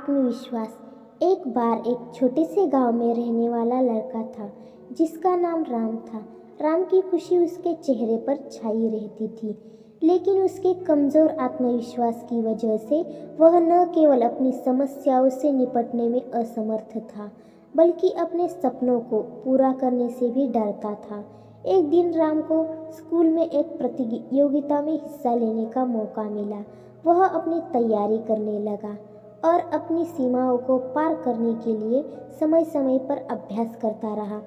आत्मविश्वास। एक बार एक छोटे से गांव में रहने वाला लड़का था जिसका नाम राम था। राम की खुशी उसके चेहरे पर छाई रहती थी, लेकिन उसके कमज़ोर आत्मविश्वास की वजह से वह न केवल अपनी समस्याओं से निपटने में असमर्थ था, बल्कि अपने सपनों को पूरा करने से भी डरता था। एक दिन राम को स्कूल में एक प्रतियोगिता में हिस्सा लेने का मौका मिला। वह अपनी तैयारी करने लगा और अपनी सीमाओं को पार करने के लिए समय समय पर अभ्यास करता रहा।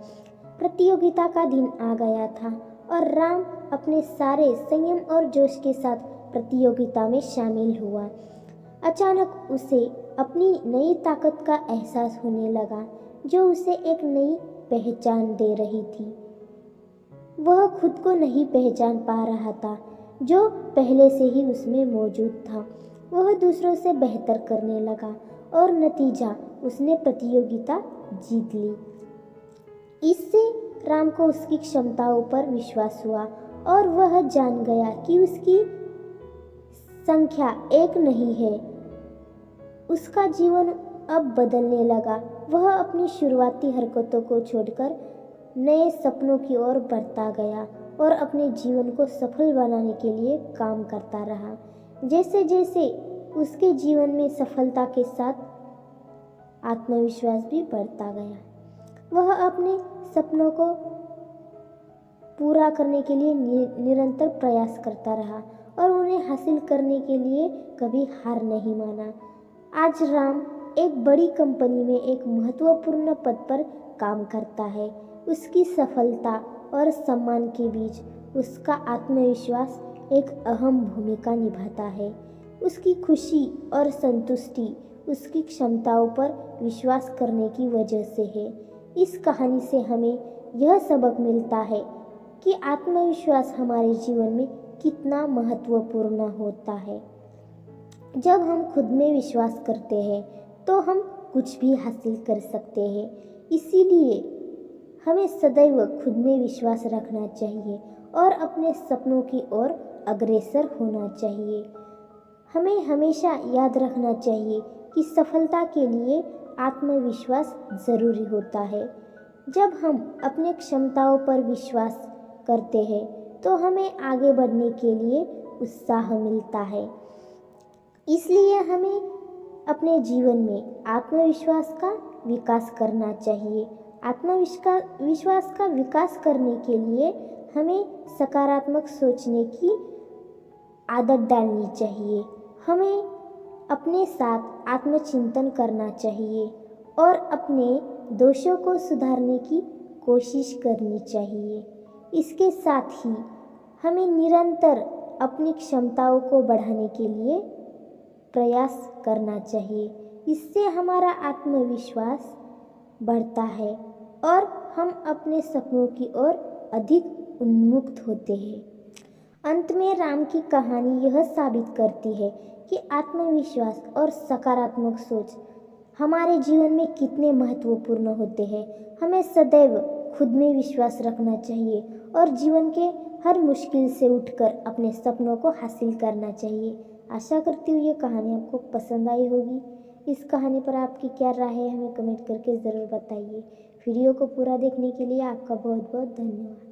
प्रतियोगिता का दिन आ गया था और राम अपने सारे संयम और जोश के साथ प्रतियोगिता में शामिल हुआ। अचानक उसे अपनी नई ताकत का एहसास होने लगा, जो उसे एक नई पहचान दे रही थी। वह खुद को नहीं पहचान पा रहा था, जो पहले से ही उसमें मौजूद था। वह दूसरों से बेहतर करने लगा और नतीजा उसने प्रतियोगिता जीत ली। इससे राम को उसकी क्षमताओं पर विश्वास हुआ और वह जान गया कि उसकी संख्या एक नहीं है। उसका जीवन अब बदलने लगा। वह अपनी शुरुआती हरकतों को छोड़कर नए सपनों की ओर बढ़ता गया और अपने जीवन को सफल बनाने के लिए काम करता रहा। जैसे जैसे उसके जीवन में सफलता के साथ आत्मविश्वास भी बढ़ता गया, वह अपने सपनों को पूरा करने के लिए निरंतर प्रयास करता रहा और उन्हें हासिल करने के लिए कभी हार नहीं माना। आज राम एक बड़ी कंपनी में एक महत्वपूर्ण पद पर काम करता है। उसकी सफलता और सम्मान के बीच उसका आत्मविश्वास एक अहम भूमिका निभाता है। उसकी खुशी और संतुष्टि उसकी क्षमताओं पर विश्वास करने की वजह से है। इस कहानी से हमें यह सबक मिलता है कि आत्मविश्वास हमारे जीवन में कितना महत्वपूर्ण होता है। जब हम खुद में विश्वास करते हैं तो हम कुछ भी हासिल कर सकते हैं। इसीलिए हमें सदैव खुद में विश्वास रखना चाहिए और अपने सपनों की ओर अग्रसर होना चाहिए। हमें हमेशा याद रखना चाहिए कि सफलता के लिए आत्मविश्वास ज़रूरी होता है। जब हम अपने क्षमताओं पर विश्वास करते हैं तो हमें आगे बढ़ने के लिए उत्साह मिलता है। इसलिए हमें अपने जीवन में आत्मविश्वास का विकास करना चाहिए। आत्मविश्वास का विकास करने के लिए हमें सकारात्मक सोचने की आदत डालनी चाहिए। हमें अपने साथ आत्मचिंतन करना चाहिए और अपने दोषों को सुधारने की कोशिश करनी चाहिए। इसके साथ ही हमें निरंतर अपनी क्षमताओं को बढ़ाने के लिए प्रयास करना चाहिए। इससे हमारा आत्मविश्वास बढ़ता है और हम अपने सपनों की ओर अधिक उन्मुक्त होते हैं। अंत में राम की कहानी यह साबित करती है कि आत्मविश्वास और सकारात्मक सोच हमारे जीवन में कितने महत्वपूर्ण होते हैं। हमें सदैव खुद में विश्वास रखना चाहिए और जीवन के हर मुश्किल से उठकर अपने सपनों को हासिल करना चाहिए। आशा करती हूँ ये कहानी आपको पसंद आई होगी। इस कहानी पर आपकी क्या राय है हमें कमेंट करके ज़रूर बताइए। वीडियो को पूरा देखने के लिए आपका बहुत बहुत धन्यवाद।